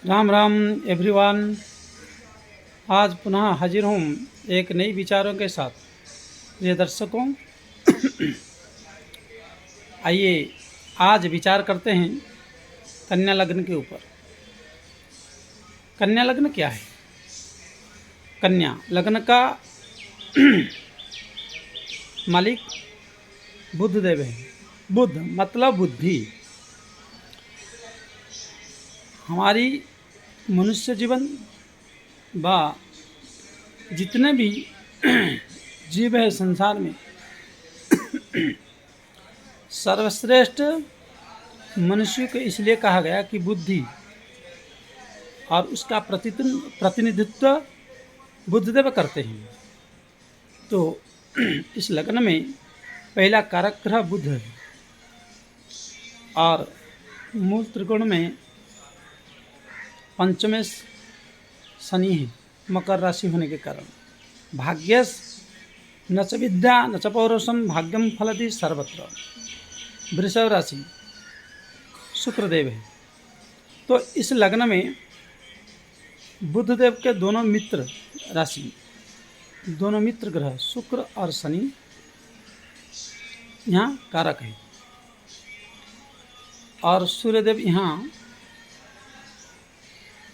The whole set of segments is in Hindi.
राम राम एवरीवन। आज पुनः हाजिर हूँ एक नई विचारों के साथ। प्रिय दर्शकों, आइए आज विचार करते हैं कन्या लग्न के ऊपर। कन्या लग्न क्या है? कन्या लग्न का मालिक बुध देव है। बुध मतलब बुद्धि। हमारी मनुष्य जीवन व जितने भी जीव है संसार में सर्वश्रेष्ठ मनुष्य को इसलिए कहा गया कि बुद्धि और उसका प्रतिनिधित्व बुद्धदेव करते हैं। तो इस लग्न में पहला कारक ग्रह बुध है और मूल त्रिकोण में पंचमें शनि है। मकर राशि होने के कारण भाग्यस न च विद्या न च पौरुषम भाग्यम फलति सर्वत्र। वृषभ राशि शुक्रदेव है। तो इस लग्न में बुधदेव के दोनों मित्र राशि, दोनों मित्र ग्रह शुक्र और शनि यहाँ कारक है और सूर्यदेव यहाँ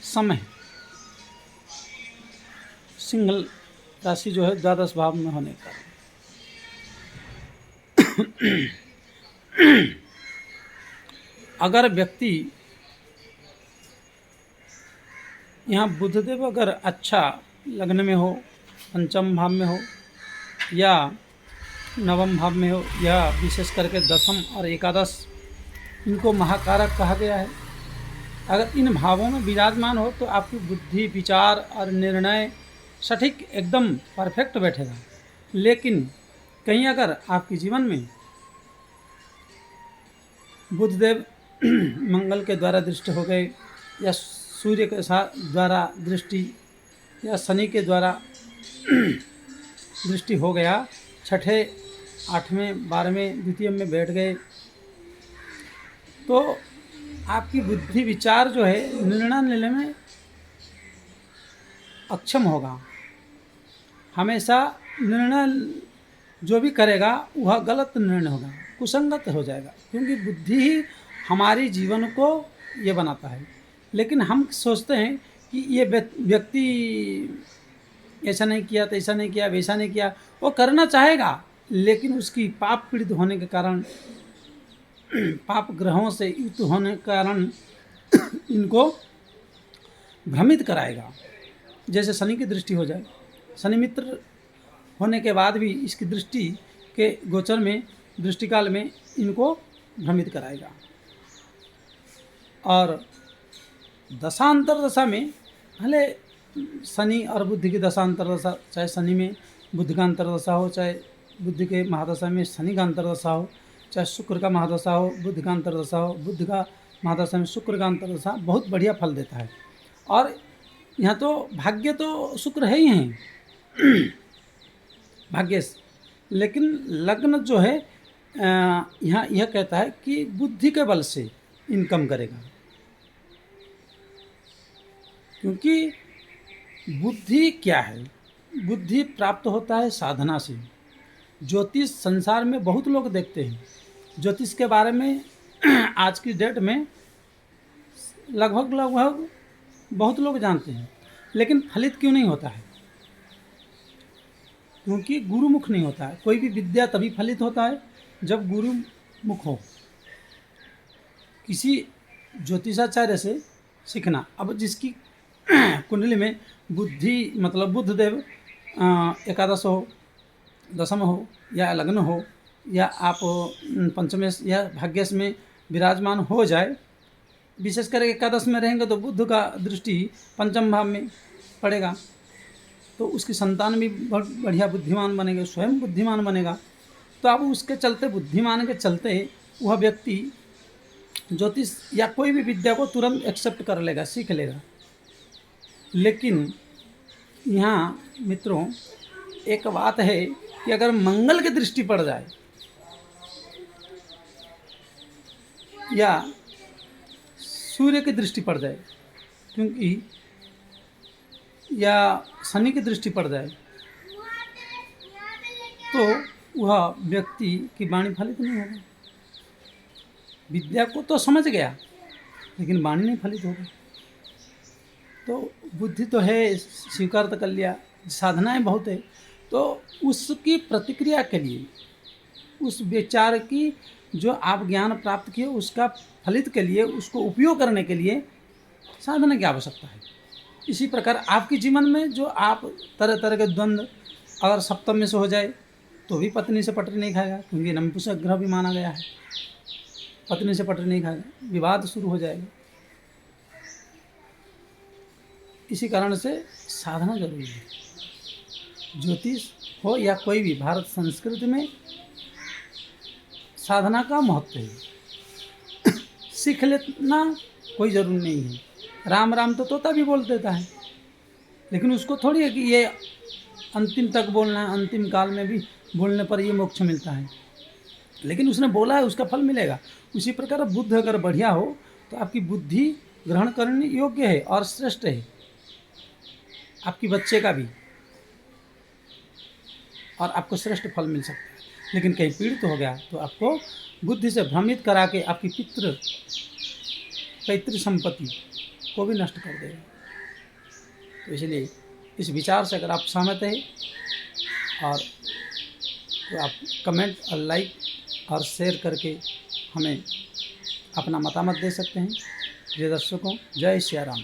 सम है। सिंगल राशि जो है द्वादश भाव में होने का अगर व्यक्ति यहाँ बुधदेव अगर अच्छा लग्न में हो, पंचम भाव में हो या नवम भाव में हो या विशेष करके दसम और एकादश, इनको महाकारक कहा गया है। अगर इन भावों में विराजमान हो तो आपकी बुद्धि, विचार और निर्णय सटीक एकदम परफेक्ट बैठेगा। लेकिन कहीं अगर आपके जीवन में बुधदेव मंगल के द्वारा दृष्टि हो गए या सूर्य के साथ द्वारा दृष्टि या शनि के द्वारा दृष्टि हो गया, छठे, आठवें, 12वें द्वितीय में बैठ गए, तो आपकी बुद्धि विचार जो है निर्णय लेने में अक्षम होगा। हमेशा निर्णय जो भी करेगा वह गलत निर्णय होगा, कुसंगत हो जाएगा, क्योंकि बुद्धि ही हमारी जीवन को ये बनाता है। लेकिन हम सोचते हैं कि ये व्यक्ति ऐसा नहीं किया, तैसा नहीं किया, वैसा नहीं किया। वो करना चाहेगा लेकिन उसकी पाप पीड़ित होने के कारण, पाप ग्रहों से युक्त होने के कारण इनको भ्रमित कराएगा। जैसे शनि की दृष्टि हो जाए, शनि मित्र होने के बाद भी इसकी दृष्टि के गोचर में, दृष्टिकाल में इनको भ्रमित कराएगा। और दशांतर दशा में भले शनि और बुद्धि की दशांतर दशा, चाहे शनि में बुद्ध का अंतरदशा हो, चाहे बुद्धि के महादशा में शनि का अंतरदशा हो, चाहे शुक्र का महादशा हो, बुद्ध का अंतरदशा हो, बुद्ध का महादशा में शुक्र का अंतरदशा बहुत बढ़िया फल देता है। और यहाँ तो भाग्य तो शुक्र है ही हैं भाग्य। लेकिन लग्न जो है यहाँ यह कहता है कि बुद्धि के बल से इनकम करेगा, क्योंकि बुद्धि क्या है? बुद्धि प्राप्त होता है साधना से। ज्योतिष संसार में बहुत लोग देखते हैं, ज्योतिष के बारे में आज की डेट में लगभग बहुत लोग जानते हैं, लेकिन फलित क्यों नहीं होता है? क्योंकि गुरुमुख नहीं होता है। कोई भी विद्या तभी फलित होता है जब गुरुमुख हो। किसी ज्योतिषाचार्य से सीखना। अब जिसकी कुंडली में बुद्धि मतलब बुधदेव एकादश हो, दशम हो या लग्न हो या आप पंचमेश या भाग्यश में विराजमान हो जाए, विशेष कर एकादश में रहेंगे तो बुध का दृष्टि पंचम भाव में पड़ेगा, तो उसकी संतान भी बहुत बढ़िया बुद्धिमान बनेगा, स्वयं बुद्धिमान बनेगा। तो अब उसके चलते, बुद्धिमान के चलते वह व्यक्ति ज्योतिष या कोई भी विद्या को तुरंत एक्सेप्ट कर लेगा, सीख लेगा। लेकिन यहाँ मित्रों एक बात है कि अगर मंगल की दृष्टि पड़ जाए या सूर्य की दृष्टि पड़ जाए क्योंकि या शनि की दृष्टि पड़ जाए तो वह व्यक्ति की वाणी फलित नहीं होगी। विद्या को तो समझ गया लेकिन वाणी नहीं फलित होगी। तो बुद्धि तो है, स्वीकार तो कर लिया, साधनाएं बहुत है, तो उसकी प्रतिक्रिया के लिए, उस विचार की जो आप ज्ञान प्राप्त किए उसका फलित के लिए, उसको उपयोग करने के लिए साधना की आवश्यकता है। इसी प्रकार आपके जीवन में जो आप तरह तरह के द्वंद्व अगर सप्तम में से हो जाए तो भी पत्नी से पटरी नहीं खाएगा, क्योंकि नपुंसक ग्रह भी माना गया है, पत्नी से पटरी नहीं खाएगा, विवाद शुरू हो जाएगा। इसी कारण से साधना जरूरी है। ज्योतिष हो या कोई भी, भारत संस्कृति में साधना का महत्व है। सीख लेना कोई जरूरी नहीं है। राम राम तो तोता भी बोल देता है, लेकिन उसको थोड़ी है कि ये अंतिम तक बोलना है, अंतिम काल में भी बोलने पर ये मोक्ष मिलता है, लेकिन उसने बोला है उसका फल मिलेगा। उसी प्रकार बुद्ध अगर बढ़िया हो तो आपकी बुद्धि ग्रहण करने योग्य है और श्रेष्ठ है, आपकी बच्चे का भी, और आपको श्रेष्ठ फल मिल सकता है। लेकिन कहीं पीड़ित हो गया तो आपको बुद्धि से भ्रमित करा के आपकी पैतृ संपत्ति को भी नष्ट कर देगा। तो इसलिए इस विचार से अगर आप सहमत हैं और तो आप कमेंट और लाइक और शेयर करके हमें अपना मतामत दे सकते हैं। प्रिय दर्शकों, जय श्री राम।